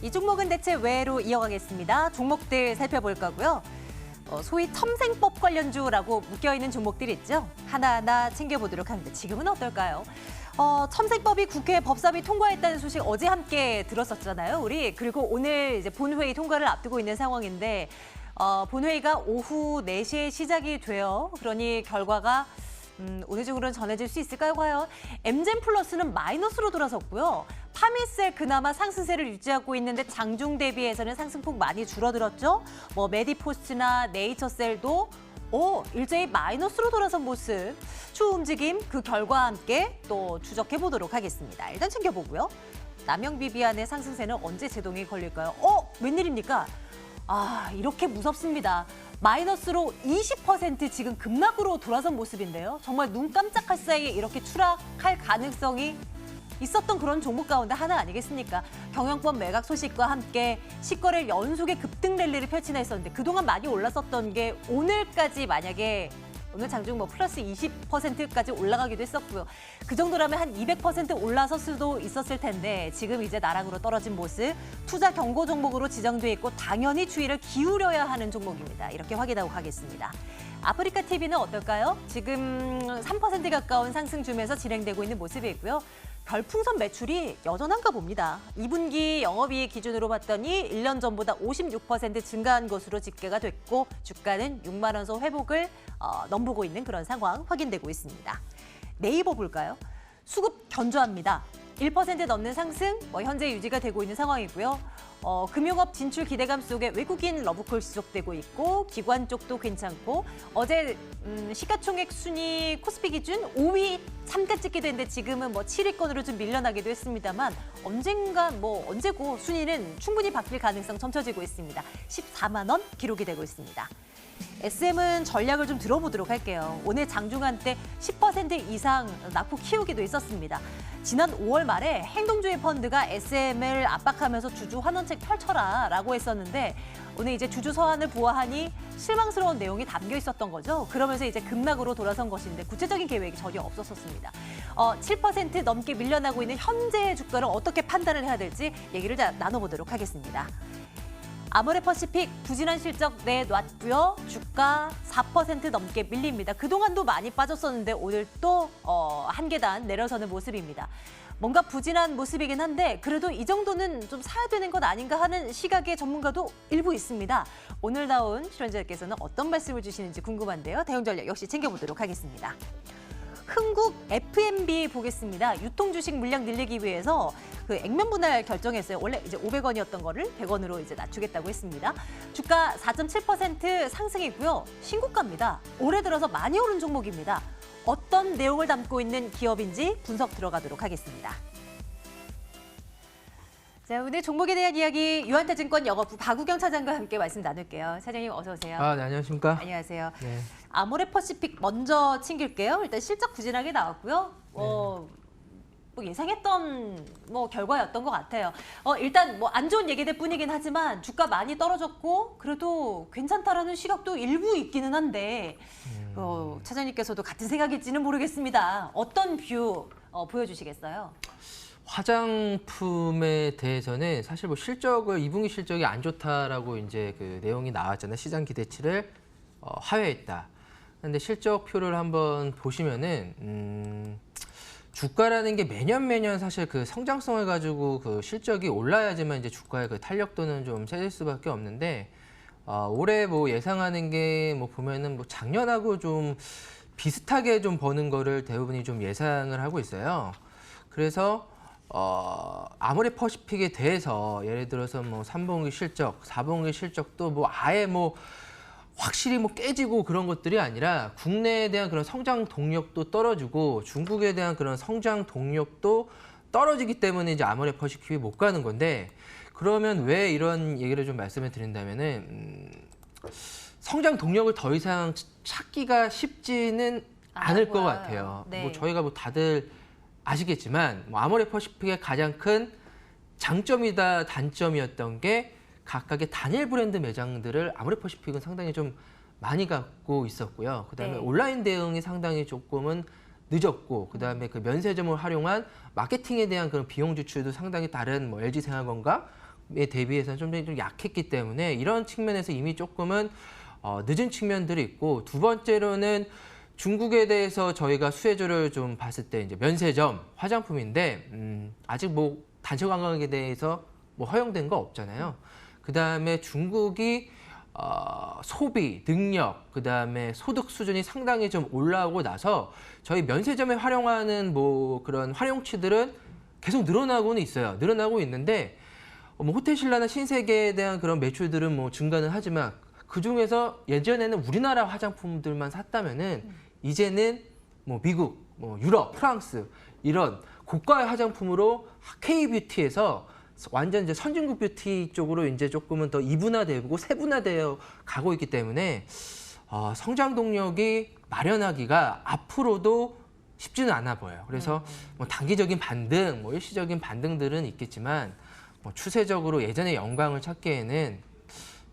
이 종목은 대체 왜로 이어가겠습니다. 종목들 살펴볼 거고요. 소위 첨생법 관련주라고 묶여있는 종목들 있죠. 하나하나 챙겨보도록 합니다. 지금은 어떨까요? 첨생법이 국회 법사위 통과했다는 소식 어제 함께 들었었잖아요, 우리. 그리고 오늘 이제 본회의 통과를 앞두고 있는 상황인데 본회의가 오후 4시에 시작이 돼요. 그러니 결과가 어느 쪽으로는 전해질 수 있을까요, 과연? 엠젠 플러스는 마이너스로 돌아섰고요. 파미셀 그나마 상승세를 유지하고 있는데 장중 대비해서는 상승폭 많이 줄어들었죠. 메디포스트나 네이처셀도 일제히 마이너스로 돌아선 모습. 추후 움직임 그 결과와 함께 또 추적해 보도록 하겠습니다. 일단 챙겨보고요. 남영비비안의 상승세는 언제 제동이 걸릴까요? 웬일입니까? 이렇게 무섭습니다. 마이너스로 20% 지금 급락으로 돌아선 모습인데요. 정말 눈 깜짝할 사이에 이렇게 추락할 가능성이 있었던 그런 종목 가운데 하나 아니겠습니까? 경영권 매각 소식과 함께 10거래일 연속의 급등 랠리를 펼치나 했었는데 그동안 많이 올랐었던 게 오늘까지 만약에 오늘 장중 플러스 20%까지 올라가기도 했었고요. 그 정도라면 한 200% 올라설 수도 있었을 텐데 지금 이제 나락으로 떨어진 모습, 투자 경고 종목으로 지정돼 있고 당연히 주의를 기울여야 하는 종목입니다. 이렇게 확인하고 가겠습니다. 아프리카 TV는 어떨까요? 지금 3% 가까운 상승 주면서 진행되고 있는 모습이고요. 별풍선 매출이 여전한가 봅니다. 2분기 영업이익 기준으로 봤더니 1년 전보다 56% 증가한 것으로 집계가 됐고 주가는 6만 원 선 회복을 넘보고 있는 그런 상황 확인되고 있습니다. 네이버 볼까요? 수급 견조합니다. 1% 넘는 상승 현재 유지가 되고 있는 상황이고요. 금융업 진출 기대감 속에 외국인 러브콜 지속되고 있고 기관 쪽도 괜찮고 어제 시가총액 순위 코스피 기준 5위 잠깐 찍기도 했는데 지금은 7위권으로 좀 밀려나기도 했습니다만 언제고 순위는 충분히 바뀔 가능성 점쳐지고 있습니다. 14만 원 기록이 되고 있습니다. SM은 전략을 좀 들어보도록 할게요. 오늘 장중한 때 10% 이상 낙폭 키우기도 있었습니다. 지난 5월 말에 행동주의 펀드가 SM을 압박하면서 주주 환원책 펼쳐라라고 했었는데 오늘 이제 주주 서한을 보아하니 실망스러운 내용이 담겨 있었던 거죠. 그러면서 이제 급락으로 돌아선 것인데 구체적인 계획이 전혀 없었습니다. 7% 넘게 밀려나고 있는 현재의 주가를 어떻게 판단을 해야 될지 얘기를 나눠보도록 하겠습니다. 아모레퍼시픽 부진한 실적 내놨고요. 주가 4% 넘게 밀립니다. 그동안도 많이 빠졌었는데 오늘 또 한 계단 내려서는 모습입니다. 뭔가 부진한 모습이긴 한데 그래도 이 정도는 좀 사야 되는 것 아닌가 하는 시각의 전문가도 일부 있습니다. 오늘 나온 출연자께서는 어떤 말씀을 주시는지 궁금한데요. 대응전략 역시 챙겨보도록 하겠습니다. 흥국 F&B 보겠습니다. 유통주식 물량 늘리기 위해서 그 액면 분할 결정했어요. 원래 이제 500원이었던 거를 100원으로 이제 낮추겠다고 했습니다. 주가 4.7% 상승이고요. 신고가입니다. 올해 들어서 많이 오른 종목입니다. 어떤 내용을 담고 있는 기업인지 분석 들어가도록 하겠습니다. 자, 오늘 종목에 대한 이야기 유한타증권 영업부 박우경 차장과 함께 말씀 나눌게요. 차장님 어서 오세요. 네, 안녕하십니까? 안녕하세요. 네. 아모레퍼시픽 먼저 챙길게요. 일단 실적 부진하게 나왔고요. 예상했던 결과였던 것 같아요. 일단 안 좋은 얘기들 뿐이긴 하지만 주가 많이 떨어졌고 그래도 괜찮다라는 시각도 일부 있기는 한데 차장님께서도 같은 생각일지는 모르겠습니다. 어떤 뷰 보여주시겠어요? 화장품에 대해서는 사실 실적을 2분기 실적이 안 좋다라고 이제 그 내용이 나왔잖아요. 시장 기대치를 하회했다. 근데 실적표를 한번 보시면은 주가라는 게 매년 사실 그 성장성을 가지고 그 실적이 올라야지만 이제 주가의 그 탄력도는 좀 세질 수밖에 없는데 올해 예상하는 게 보면은 작년하고 좀 비슷하게 좀 버는 거를 대부분이 좀 예상을 하고 있어요. 그래서 아모레퍼시픽에 대해서 예를 들어서 3분기 실적, 4분기 실적도 아예 확실히 깨지고 그런 것들이 아니라 국내에 대한 그런 성장 동력도 떨어지고 중국에 대한 그런 성장 동력도 떨어지기 때문에 이제 아모레퍼시픽이 못 가는 건데 그러면 왜 이런 얘기를 좀 말씀을 드린다면은 성장 동력을 더 이상 찾기가 쉽지는 않을 것 같아요. 네. 저희가 다들 아시겠지만 아모레퍼시픽의 가장 큰 장점이다 단점이었던 게 각각의 단일 브랜드 매장들을 아모레퍼시픽은 상당히 좀 많이 갖고 있었고요. 그다음에 네. 온라인 대응이 상당히 조금은 늦었고 그다음에 그 면세점을 활용한 마케팅에 대한 그런 비용 지출도 상당히 다른 LG생활건강 대비해서는 좀 약했기 때문에 이런 측면에서 이미 조금은 늦은 측면들이 있고, 두 번째로는 중국에 대해서 저희가 수혜주를 좀 봤을 때 이제 면세점 화장품인데 아직 뭐 단체 관광에 대해서 뭐 허용된 거 없잖아요. 그다음에 중국이 소비, 능력, 그다음에 소득 수준이 상당히 좀 올라오고 나서 저희 면세점에 활용하는 뭐 그런 활용치들은 계속 늘어나고는 있어요. 늘어나고 있는데 뭐 호텔신라나 신세계에 대한 그런 매출들은 뭐 증가는 하지만 그 중에서 예전에는 우리나라 화장품들만 샀다면은 이제는 뭐 미국, 뭐 유럽, 프랑스 이런 고가의 화장품으로 K뷰티에서 완전 이제 선진국 뷰티 쪽으로 이제 조금은 더 이분화되고 세분화되어 가고 있기 때문에 성장 동력이 마련하기가 앞으로도 쉽지는 않아 보여요. 그래서 뭐 단기적인 반등, 뭐 일시적인 반등들은 있겠지만 뭐 추세적으로 예전의 영광을 찾기에는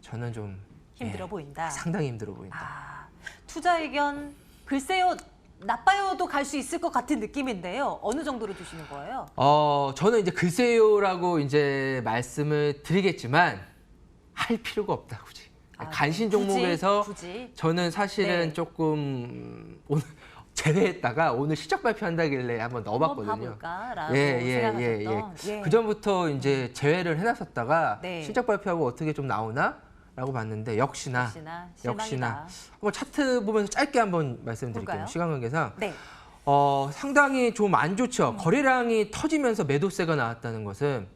저는 좀 힘들어 보인다. 상당히 힘들어 보인다. 투자 의견 글쎄요. 나빠요도 갈 수 있을 것 같은 느낌인데요. 어느 정도로 주시는 거예요? 저는 이제 글쎄요라고 이제 말씀을 드리겠지만 할 필요가 없다 굳이. 간신 종목에서 굳이. 저는 사실은 네. 조금 오늘 제외했다가 오늘 실적 발표한다길래 한번 넣어봤거든요. 한번 봐볼까라고 생각하셨던. 예. 그 전부터 이제 제외를 해놨었다가 네. 실적 발표하고 어떻게 좀 나오나라고 봤는데 역시나 실망이다. 한번 차트 보면서 짧게 한번 말씀드릴게요. 볼까요? 시간 관계상. 네. 상당히 좀 안 좋죠. 거래량이 터지면서 매도세가 나왔다는 것은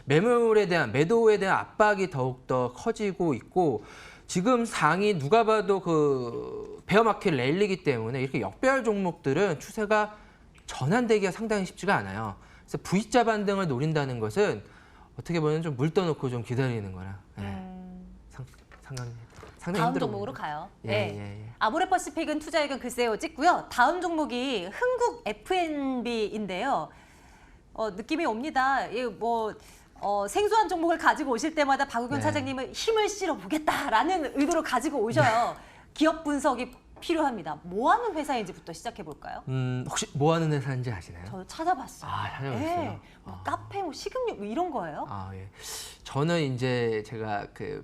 매도에 대한 압박이 더욱더 커지고 있고, 지금 상이 누가 봐도 그 베어마켓 랠리이기 때문에 이렇게 역배열 종목들은 추세가 전환되기가 상당히 쉽지가 않아요. 그래서 V자 반등을 노린다는 것은 어떻게 보면 좀 물 떠놓고 좀 기다리는 거라. 상당히 다음 힘들어 종목으로 보입니다. 가요. 예, 네. 예, 예. 아모레퍼시픽은 투자 의견 글쎄요 찍고요. 다음 종목이 흥국 F&B인데요. 느낌이 옵니다. 생소한 종목을 가지고 오실 때마다 박우경 네. 차장님은 힘을 실어 보겠다라는 의도로 가지고 오셔요. 기업 분석이 필요합니다. 뭐 하는 회사인지부터 시작해 볼까요? 혹시 뭐 하는 회사인지 아시나요? 저 찾아봤어요. 찾아봤어요. 네. 뭐 카페, 뭐 식음료 뭐 이런 거예요? 예. 저는 이제 제가 그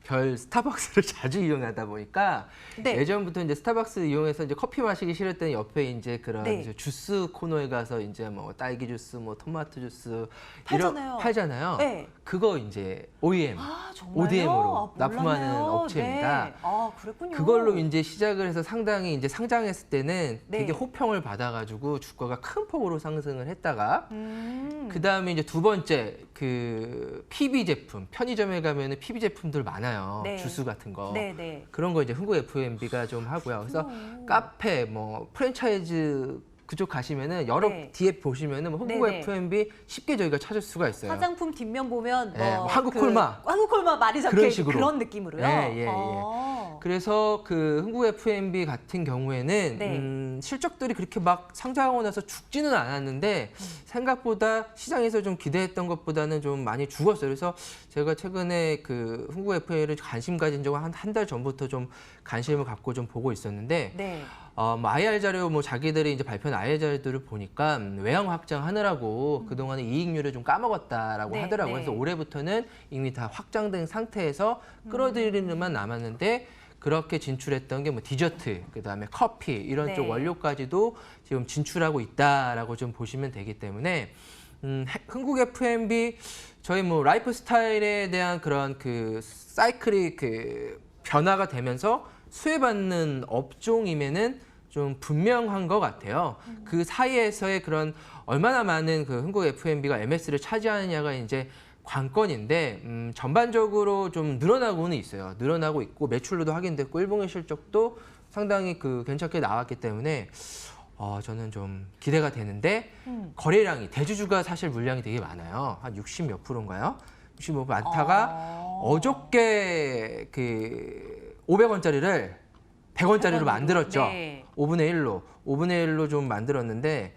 별 스타벅스를 자주 이용하다 보니까 네. 예전부터 이제 스타벅스 이용해서 이제 커피 마시기 싫을 때는 옆에 이제 그런 네. 이제 주스 코너에 가서 이제 뭐 딸기 주스, 뭐 토마토 주스 팔잖아요. 팔잖아요. 네. 그거 이제 OEM, 정말요? ODM으로 납품하는 몰랐네요. 업체입니다. 네. 그랬군요. 그걸로 이제 시작을 해서 상당히 이제 상장했을 때는 네. 되게 호평을 받아가지고 주가가 큰 폭으로 상승을 했다가 그 다음에 이제 두 번째 그 PB 제품, 편의점에 가면은 PB 제품들 많아요. 네. 주스 같은 거. 네. 그런 거 이제 흥국 F&B가 좀 하고요. 그래서 카페, 뭐 프랜차이즈 그쪽 가시면은 여러 네. 뒤에 보시면은 뭐 흥국 네네. F&B 쉽게 저희가 찾을 수가 있어요. 화장품 뒷면 보면 네, 뭐 한국 콜마. 한국 콜마 말이 적혀 그런 있는 식으로. 그런 느낌으로요. 예. 그래서 그 흥국 F&B 같은 경우에는 네. 실적들이 그렇게 막 상장하고 나서 죽지는 않았는데 생각보다 시장에서 좀 기대했던 것보다는 좀 많이 죽었어요. 그래서 제가 최근에 그 흥국 F&B를 관심 가진 적은 한 달 전부터 좀 관심을 갖고 좀 보고 있었는데 네. 뭐 IR 자료 뭐 자기들이 이제 발표한 IR 자료들을 보니까 외형 확장하느라고 그동안에 이익률을 좀 까먹었다라고 네, 하더라고요. 네. 그래서 올해부터는 이미 다 확장된 상태에서 끌어들이는만 남았는데 그렇게 진출했던 게 뭐 디저트, 그다음에 커피 이런 네. 쪽 원료까지도 지금 진출하고 있다라고 좀 보시면 되기 때문에 흥국 F&B 저희 뭐 라이프 스타일에 대한 그런 그 사이클이 그 변화가 되면서 수혜받는 업종임에는 좀 분명한 것 같아요. 그 사이에서의 그런 얼마나 많은 그 흥국 F&B가 MS를 차지하느냐가 이제 관건인데 전반적으로 좀 늘어나고는 있어요. 늘어나고 있고 매출로도 확인됐고 1분기 실적도 상당히 그 괜찮게 나왔기 때문에 저는 좀 기대가 되는데 거래량이 대주주가 사실 물량이 되게 많아요. 한 60 몇 프로인가요? 60몇 많다가 어저께 그 500원짜리를 100원짜리로 만들었죠. 네. 5분의 1로 좀 만들었는데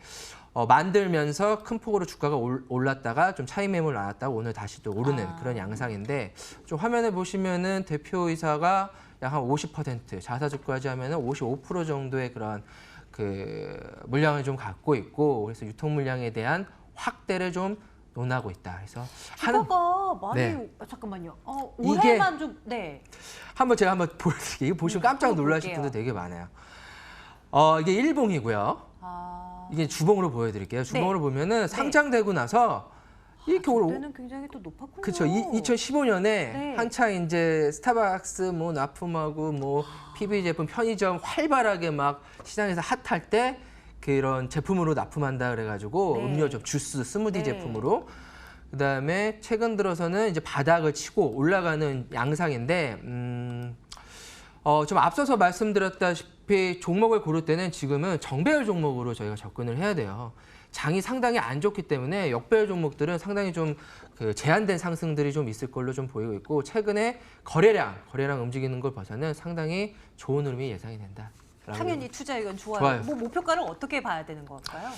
만들면서 큰 폭으로 주가가 올랐다가 좀 차익 매물 나왔다가 오늘 다시 또 오르는 그런 양상인데 좀 화면에 보시면은 대표이사가 약 한 50% 자사주까지 하면은 55% 정도의 그런 그 물량을 좀 갖고 있고 그래서 유통 물량에 대한 확대를 좀 논하고 있다. 그래서 주가가 많이 네. 잠깐만요. 이게- 올해만 좀 네. 제가 한번 보여드릴게요. 이거 보시면 깜짝 놀라실 볼게요. 분들 되게 많아요. 이게 일봉이고요. 아, 이게 주봉으로 보여드릴게요. 주봉으로 보면은 상장되고 나서 이렇게 그때는 굉장히 또 높았군요. 그렇죠. 2015년에 네. 한창 이제 스타벅스, 뭐 납품하고 뭐 PB 제품, 편의점 활발하게 막 시장에서 핫할 때 그런 제품으로 납품한다 그래가지고 네. 음료점, 주스, 스무디 네. 제품으로. 그다음에 최근 들어서는 이제 바닥을 치고 올라가는 양상인데 좀 앞서서 말씀드렸다시피 종목을 고를 때는 지금은 정배열 종목으로 저희가 접근을 해야 돼요. 장이 상당히 안 좋기 때문에 역배열 종목들은 상당히 좀 그 제한된 상승들이 좀 있을 걸로 좀 보이고 있고 최근에 거래량 움직이는 걸 봐서는 상당히 좋은 흐름이 예상이 된다. 당연히 투자 의견 좋아요. 좋아요. 뭐 목표가를 어떻게 봐야 되는 걸까요?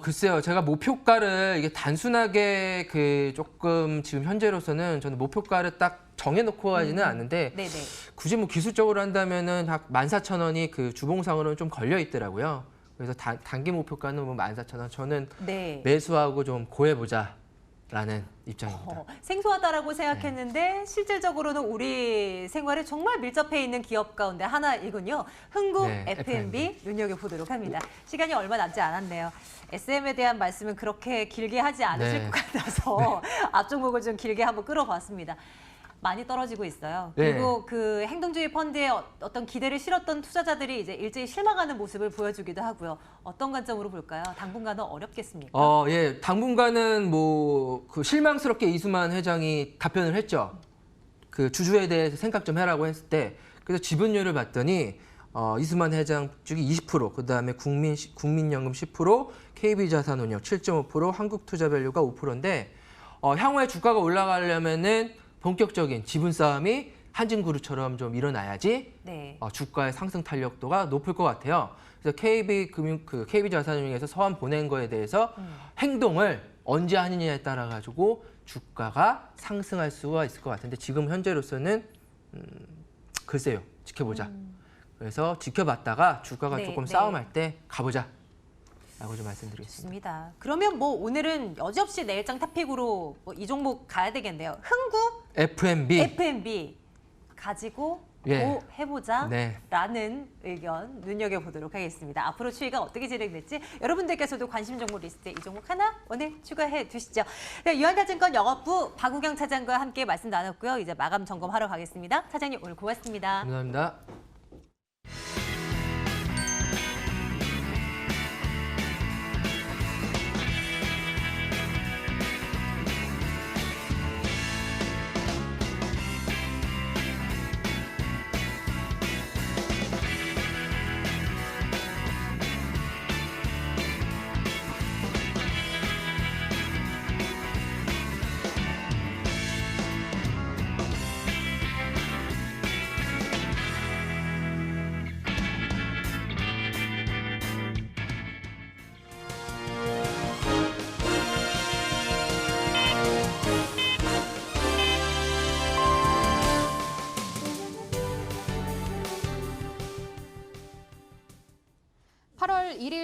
글쎄요. 제가 목표가를 이게 단순하게 그 조금 지금 현재로서는 저는 목표가를 딱 정해놓고 하지는 않는데 네네. 굳이 뭐 기술적으로 한다면은 약 14,000원이 그 주봉상으로는 좀 걸려 있더라고요. 그래서 단기 목표가는 뭐 14,000원. 저는 네. 매수하고 좀 고해보자라는 입장입니다. 생소하다라고 생각했는데 실질적으로는 우리 생활에 정말 밀접해 있는 기업 가운데 하나이군요. 흥국 네, F&B 눈여겨보도록 합니다. 시간이 얼마 남지 않았네요. SM에 대한 말씀은 그렇게 길게 하지 않으실 네. 것 같아서 앞종목을 좀 길게 한번 끌어봤습니다. 많이 떨어지고 있어요. 네. 그리고 그 행동주의 펀드에 어떤 기대를 실었던 투자자들이 이제 일제히 실망하는 모습을 보여주기도 하고요. 어떤 관점으로 볼까요? 당분간은 어렵겠습니까? 예, 당분간은 뭐 그 실망스럽게 이수만 회장이 답변을 했죠. 그 주주에 대해서 생각 좀 해라고 했을 때, 그래서 지분율을 봤더니 이수만 회장 쪽이 20%, 그 다음에 국민연금 10%, KB자산운용 7.5%, 한국투자밸류가 5%인데 향후에 주가가 올라가려면은 본격적인 지분 싸움이 한진그룹처럼 좀 일어나야지 네. 주가의 상승 탄력도가 높을 것 같아요. 그래서 KB자산운용에서 서한 보낸 거에 대해서 행동을 언제 하느냐에 따라 가지고 주가가 상승할 수가 있을 것 같은데 지금 현재로서는 글쎄요, 지켜보자. 그래서 지켜봤다가 주가가 네, 조금 네. 싸움할 때 가보자. 라고 좀 말씀드리겠습니다. 좋습니다. 그러면 뭐 오늘은 여지없이 내일장 탑픽으로 뭐 이 종목 가야 되겠네요. 흥국 F&B. F&B 가지고 예. 고 해보자 네. 라는 의견 눈여겨보도록 하겠습니다. 앞으로 추이가 어떻게 진행될지 여러분들께서도 관심 종목 리스트에 이 종목 하나 오늘 추가해 두시죠. 네, 유한자증권 영업부 박우경 차장과 함께 말씀 나눴고요. 이제 마감 점검하러 가겠습니다. 차장님 오늘 고맙습니다. 감사합니다.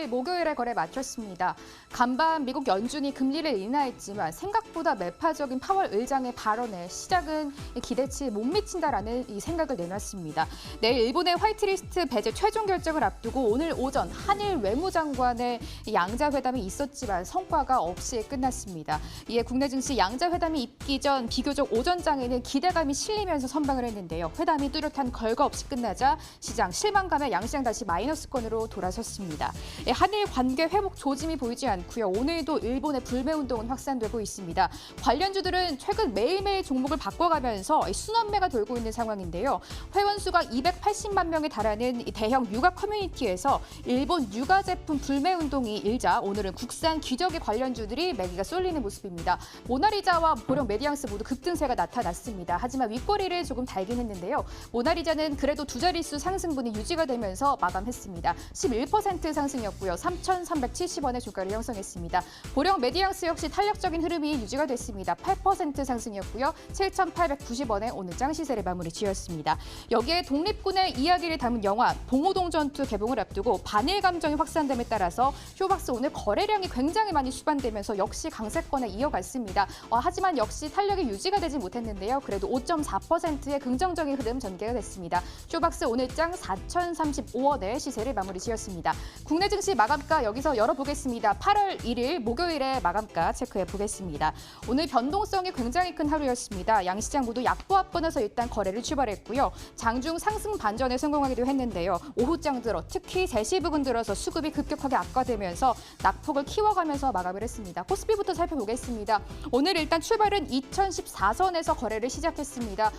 목요일에 거래 마쳤습니다. 간밤 미국 연준이 금리를 인하했지만 생각보다 매파적인 파월 의장의 발언에 시장은 기대치에 못 미친다라는 이 생각을 내놨습니다. 내일 일본의 화이트리스트 배제 최종 결정을 앞두고 오늘 오전 한일 외무장관의 양자회담이 있었지만 성과가 없이 끝났습니다. 이에 국내 증시 양자회담이 있기 전 비교적 오전장에는 기대감이 실리면서 선방을 했는데요. 회담이 뚜렷한 결과 없이 끝나자 시장 실망감에 양시장 다시 마이너스권으로 돌아섰습니다. 한일 관계 회복 조짐이 보이지 않고요. 오늘도 일본의 불매 운동은 확산되고 있습니다. 관련주들은 최근 매일매일 종목을 바꿔가면서 순환매가 돌고 있는 상황인데요. 회원 수가 280만 명에 달하는 대형 육아 커뮤니티에서 일본 육아 제품 불매 운동이 일자 오늘은 국산 기저귀 관련주들이 매기가 쏠리는 모습입니다. 모나리자와 보령 메디앙스 모두 급등세가 나타났습니다. 하지만 윗꼬리를 조금 달긴 했는데요. 모나리자는 그래도 두 자릿수 상승분이 유지가 되면서 마감했습니다. 11% 3% 상승이었고요. 3,370원의 주가를 형성했습니다. 보령 메디앙스 역시 탄력적인 흐름이 유지가 됐습니다. 8% 상승이었고요. 7,890원에 오늘장 시세를 마무리 지었습니다. 여기에 독립군의 이야기를 담은 영화 봉오동 전투 개봉을 앞두고 반일 감정이 확산됨에 따라서 쇼박스 오늘 거래량이 굉장히 많이 수반되면서 역시 강세권에 이어갔습니다. 하지만 역시 탄력이 유지가 되지 못했는데요. 그래도 5.4%의 긍정적인 흐름 전개가 됐습니다. 쇼박스 오늘장 4,035원에 시세를 마무리 지었습니다. 국내 증시 마감가 여기서 열어보겠습니다. 8월 1일 목요일에 마감가 체크해 보겠습니다. 오늘 변동성이 굉장히 큰 하루였습니다. 양시장 모두 약보합권에서 일단 거래를 출발했고요. 장중 상승 반전에 성공하기도 했는데요. 오후장 들어 특히 3시 부근 들어서 수급이 급격하게 악화되면서 낙폭을 키워가면서 마감을 했습니다. 코스피부터 살펴보겠습니다. 오늘 일단 출발은 2014선에서 거래를 시작했습니다.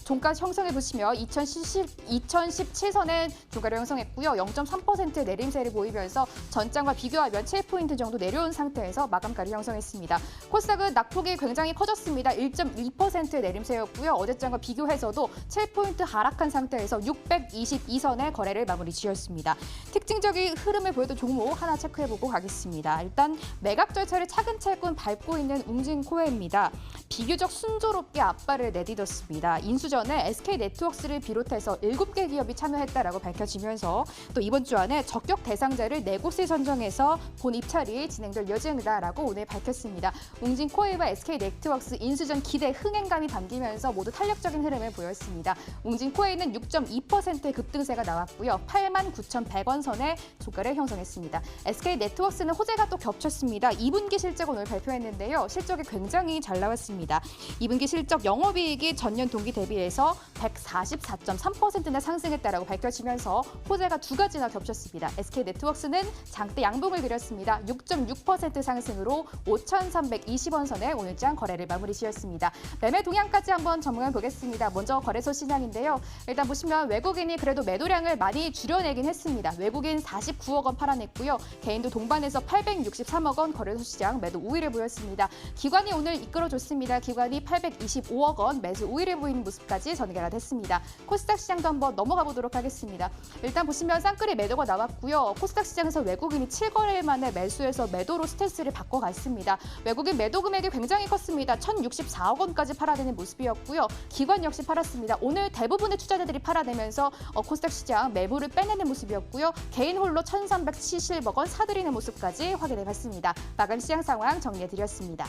종가 형성해 보시면 2017선에 종가를 형성했고요. 0.3%의 내림세를 보이면서 전장과 비교하면 7포인트 정도 내려온 상태에서 마감가를 형성했습니다. 코스닥은 낙폭이 굉장히 커졌습니다. 1.2%의 내림세였고요. 어제장과 비교해서도 7포인트 하락한 상태에서 622선의 거래를 마무리 지었습니다. 특징적인 흐름을 보여준 종목 하나 체크해보고 가겠습니다. 일단 매각 절차를 차근차근 밟고 있는 웅진코웨입니다. 비교적 순조롭게 앞발을 내딛었습니다. 인수 전에 SK네트워크스를 비롯해서 7개 기업이 참여했다라고 밝혀지면서 또 이번 주 안에 적격 대상자를 4곳을 선정해서 본 입찰이 진행될 예정이다라고 오늘 밝혔습니다. 웅진코웨이와 SK네트워크스 인수 전 기대 흥행감이 담기면서 모두 탄력적인 흐름을 보였습니다. 웅진코웨이는 6.2%의 급등세가 나왔고요. 89,100원 선에 주가를 형성했습니다. SK네트워크스는 호재가 또 겹쳤습니다. 2분기 실적을 오늘 발표했는데요. 실적이 굉장히 잘 나왔습니다. 2분기 실적 영업이익이 전년 동기 대비해서 144.3%나 상승했다라고 밝혀지면서 호재가 두 가지나 겹쳤습니다. SK네트워크스는 장대 양봉을 그렸습니다. 6.6% 상승으로 5,320원 선에 오늘장 거래를 마무리 지었습니다. 매매 동향까지 한번 점검해 보겠습니다. 먼저 거래소 시장인데요. 일단 보시면 외국인이 그래도 매도량을 많이 줄여내긴 했습니다. 외국인 49억 원 팔아냈고요. 개인도 동반해서 863억 원 거래소 시장 매도 우위를 보였습니다. 기관이 오늘 이끌어줬습니다. 기관이 825억 원 매수 우위를 보이는 모습까지 전개가 됐습니다. 코스닥 시장도 한번 넘어가 보도록 하겠습니다. 일단 보시면 쌍끌이 매도가 나왔고요. 코스닥 시장에서 외국인이 7거래일 만에 매수해서 매도로 스탠스를 바꿔갔습니다. 외국인 매도 금액이 굉장히 컸습니다. 1,064억 원까지 팔아내는 모습이었고요. 기관 역시 팔았습니다. 오늘 대부분의 투자자들이 팔아내면서 코스닥 시장 매물을 빼내는 모습이었고요. 개인 홀로 1,370억 원 사들이는 모습까지 확인해봤습니다. 마감 시장 상황 정리해드렸습니다.